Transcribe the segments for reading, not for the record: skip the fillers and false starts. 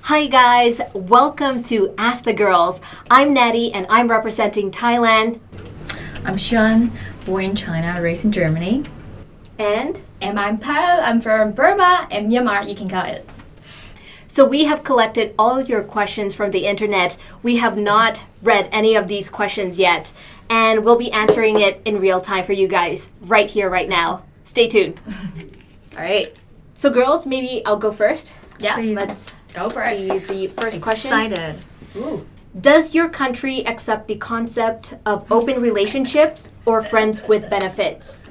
Hi guys, welcome to Ask the Girls. I'm Natty and I'm representing Thailand. I'm Sean, born in China, raised in Germany. And I'm Po. I'm from Burma and Myanmar, you can call it. so we have collected all your questions from the internet. We have not read any of these questions yet, and we'll be answering it in real time for you guys right here, right now. Stay tuned. All right. So girls, maybe I'll go first. Yeah, Please. let's go for it. See the first question. Excited. Ooh. Does your country accept the concept of open relationships or friends with benefits?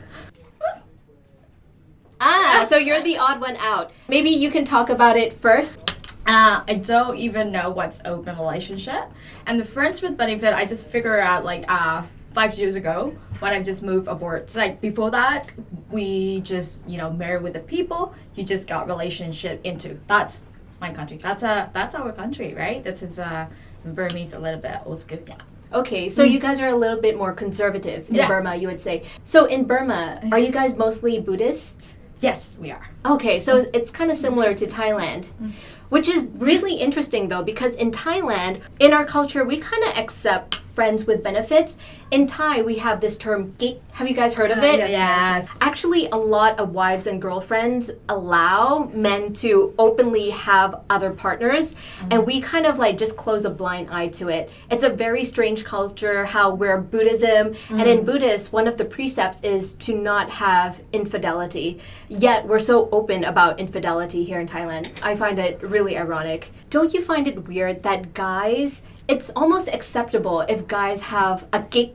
So you're the odd one out. Maybe you can talk about it first. I don't even know what's open relationship. And the friends with benefit, I just figured out 5 years ago when I just moved abroad. So before that, we just, married with the people you just got relationship into. That's my country. That's our country, right? That is Burmese a little bit old school. Yeah. Okay, so you guys are a little bit more conservative in Yes. Burma, you would say. So in Burma, are you guys mostly Buddhists? Yes, we are. Okay, so it's kind of similar to Thailand, which is really interesting though, because in Thailand, in our culture, we kind of accept friends with benefits. In Thai, we have this term gig. Have you guys heard of it? Yes. Actually, a lot of wives and girlfriends allow men to openly have other partners, and we kind of just close a blind eye to it. It's a very strange culture how we're Buddhism, and in Buddhist, one of the precepts is to not have infidelity. Yet we're so open about infidelity here in Thailand. I find it really ironic. Don't you find it weird that guys, it's almost acceptable if guys have a gig,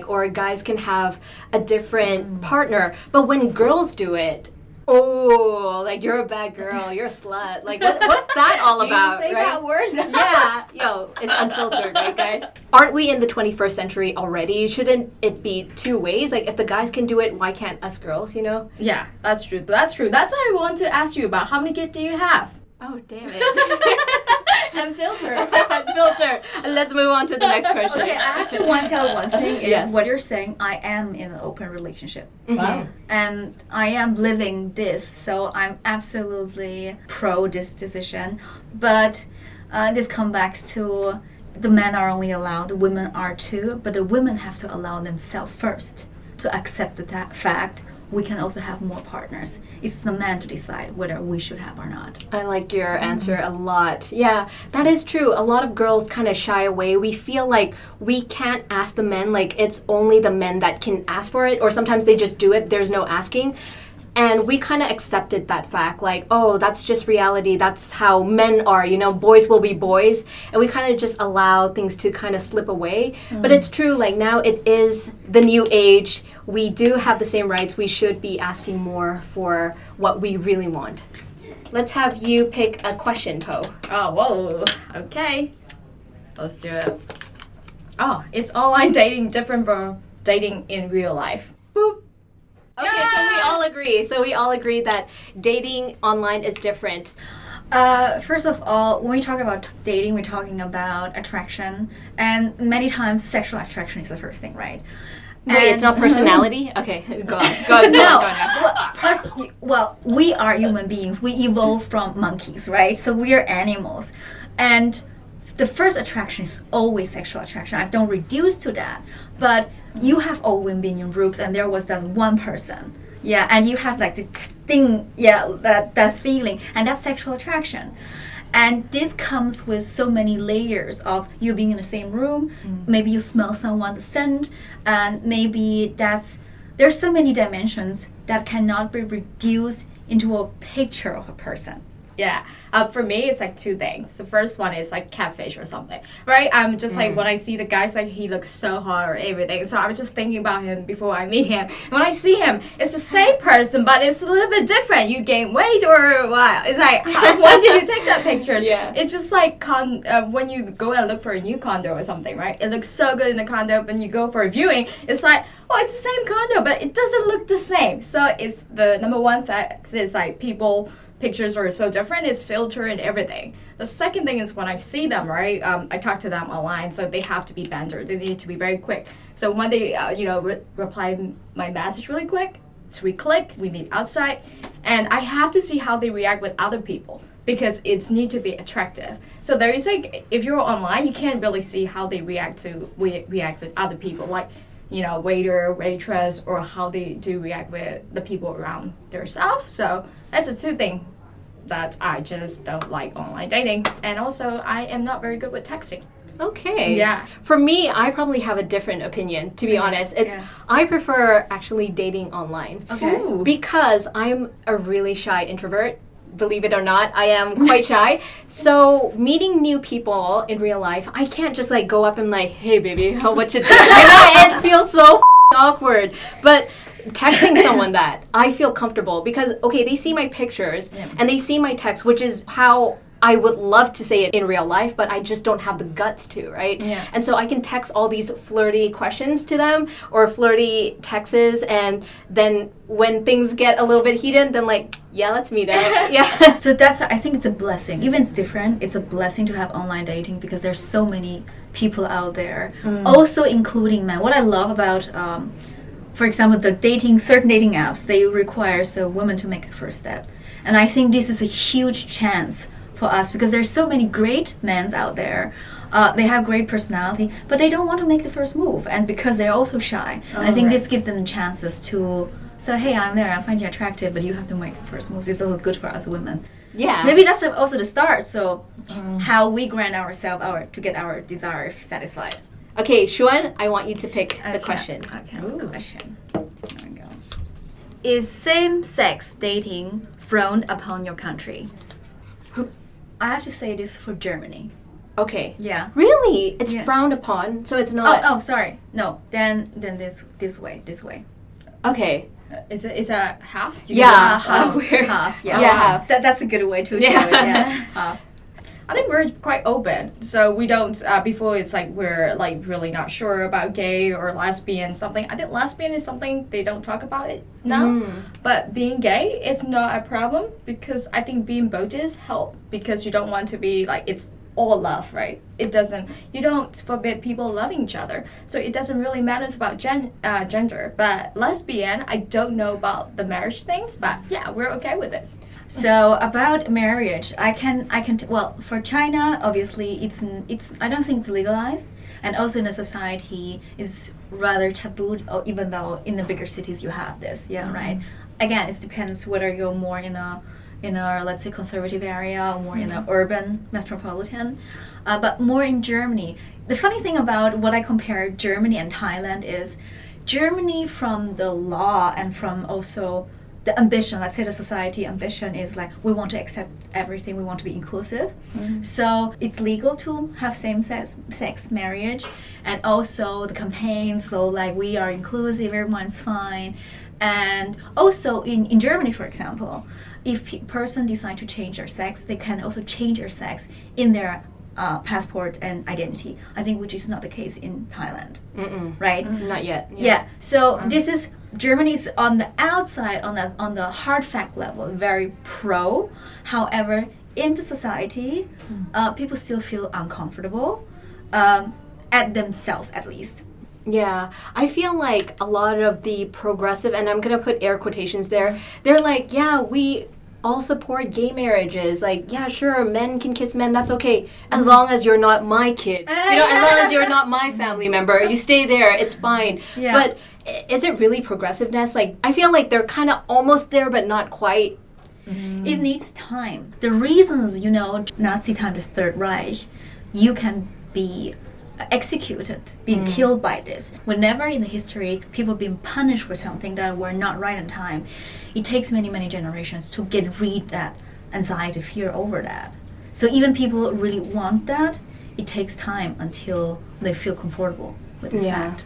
or guys can have a different partner. But when girls do it, you're a bad girl, you're a slut. What's that all about? Say right? that word? Yeah, it's unfiltered, right, guys? Aren't we in the 21st century already? Shouldn't it be two ways? If the guys can do it, why can't us girls, Yeah, that's true. That's why I want to ask you about how many kids do you have? Oh, damn it. And filter. Filter. Let's move on to the next question. Okay, I have to tell one thing is Yes. what you're saying, I am in an open relationship. Wow. And I am living this, so I'm absolutely pro this decision. But this comes back to the men are only allowed, the women are too, but the women have to allow themselves first to accept that fact. We can also have more partners. It's the man to decide whether we should have or not. I like your answer a lot. Yeah, that is true. A lot of girls kind of shy away. We feel like we can't ask the men, it's only the men that can ask for it, or sometimes they just do it, there's no asking. And we kind of accepted that fact, that's just reality. That's how men are, boys will be boys. And we kind of just allow things to kind of slip away. But it's true, now it is the new age. We do have the same rights. We should be asking more for what we really want. Let's have you pick a question, Po. Oh, whoa. Okay. Let's do it. Oh, is online dating different from dating in real life? Boop. Okay, so we all agree that dating online is different. First of all, when we talk about dating, we're talking about attraction, and many times sexual attraction is the first thing, right? Wait, it's not personality? Okay, go on. Well, we are human beings. We evolved from monkeys, right? So we are animals, and the first attraction is always sexual attraction. I don't reduce to that, but you have always been in groups, and there was that one person, and you have the sting, that feeling, and that's sexual attraction. And this comes with so many layers of you being in the same room. Maybe you smell someone's scent, and maybe there's so many dimensions that cannot be reduced into a picture of a person. Yeah. For me, it's two things. The first one is catfish or something, right? I'm just when I see the guys, he looks so hot or everything. So I was just thinking about him before I meet him. And when I see him, it's the same person, but it's a little bit different. You gain weight or what? It's when did you take that picture? Yeah. It's just when you go and look for a new condo or something, right? It looks so good in the condo. When you go for a viewing, it's it's the same condo, but it doesn't look the same. So it's the number one fact is people pictures are so different, it's filter and everything. The second thing is when I see them, right, I talk to them online, so they have to be banter. They need to be very quick. So when they, reply my message really quick, it's we click, we meet outside, and I have to see how they react with other people. because it's need to be attractive. So there is like, if you're online, you can't really see how they react with other people, like, you know, waiter, waitress, or how they do react with the people around themselves. So that's the two things that I just don't like online dating. And also, I am not very good with texting. Okay. Yeah. For me, I probably have a different opinion, to be honest. I prefer actually dating online. Okay. Ooh. Because I'm a really shy introvert. Believe it or not, I am quite shy. So meeting new people in real life, I can't just like go up and like, hey baby, what you doing? You know, it feels so awkward. But texting someone that, I feel comfortable because, okay, they see my pictures and they see my text, which is how I would love to say it in real life, but I just don't have the guts to, right? Yeah. And so I can text all these flirty questions to them or flirty texts, and then when things get a little bit heated, then like, yeah, let's meet up. Yeah. So that's, I think it's a blessing. Even it's different, it's a blessing to have online dating because there's so many people out there, also including men. What I love about, for example, certain dating apps, they require a woman to make the first step. And I think this is a huge chance for us because there's so many great men out there. They have great personality, but they don't want to make the first move, and because they're also shy. And I think this gives them chances to say, hey, I'm there, I find you attractive, but you have to make the first move. It's also good for us women. Yeah. Maybe that's also the start. So how we grant ourselves to get our desire satisfied. Okay, Xuan, I want you to pick the question. Okay, question. There we go. Is same-sex dating frowned upon your country? I have to say this for Germany. Okay. Yeah. Really? It's frowned upon, so it's not... Oh, sorry. No, then this way. Okay. It's a half? Yeah. Half. Yeah. Yeah. Half. That's a good way to show it. Yeah. Half. I think we're quite open, so we don't, before it's like we're like really not sure about gay or lesbian something. I think lesbian is something they don't talk about it now, but being gay, it's not a problem because I think being both is help because you don't want to be like, it's all love, right? You don't forbid people loving each other, so it doesn't really matter about gender. But lesbian, I don't know about the marriage things, but yeah, we're okay with this. So about marriage, I can well, for China, obviously it's I don't think it's legalized, and also in the society is rather taboo, even though in the bigger cities you have this, right? Again, it depends whether you're more in a let's say conservative area or more in an urban metropolitan, but more in Germany. The funny thing about what I compare Germany and Thailand is Germany from the law and from also the ambition, let's say the society ambition is like we want to accept everything, we want to be inclusive. So it's legal to have same-sex marriage, and also the campaigns, so like we are inclusive, everyone's fine. And also in Germany, for example, if person decide to change their sex, they can also change their sex in their passport and identity. I think which is not the case in Thailand, right? Not yet. Yeah. So this is Germany is on the outside, on the hard fact level, very pro. However, in the society, people still feel uncomfortable at themselves, at least. Yeah, I feel like a lot of the progressive, and I'm gonna put air quotations there, they're like, yeah, we all support gay marriages. Like, yeah, sure, men can kiss men, that's okay, as long as you're not my kid. You know, as long as you're not my family member, you stay there, it's fine. Yeah. But is it really progressiveness? Like, I feel like they're kind of almost there, but not quite. It needs time. The reasons, Nazi time, the Third Reich, you can be executed, being killed by this. Whenever in the history people being punished for something that were not right in time, it takes many, many generations to get rid that anxiety, fear over that. So even people really want that, it takes time until they feel comfortable with this fact.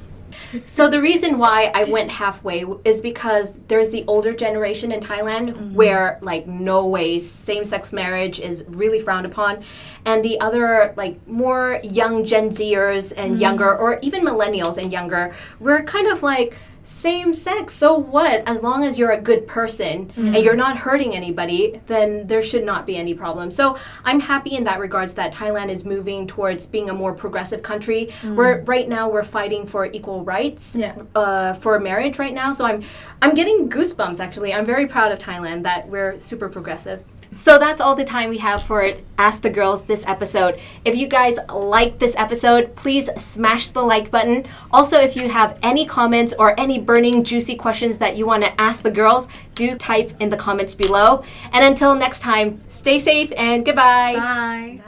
So the reason why I went halfway is because there's the older generation in Thailand where like no way same-sex marriage is really frowned upon, and the other like more young Gen Zers and younger, or even millennials and younger, we're kind of like same sex, so what? As long as you're a good person and you're not hurting anybody, then there should not be any problem. So I'm happy in that regards that Thailand is moving towards being a more progressive country. Where right now we're fighting for equal rights for marriage right now. So I'm getting goosebumps actually. I'm very proud of Thailand that we're super progressive. So that's all the time we have for Ask the Girls this episode. If you guys like this episode, please smash the like button. Also, if you have any comments or any burning, juicy questions that you want to ask the girls, do type in the comments below. And until next time, stay safe and goodbye. Bye.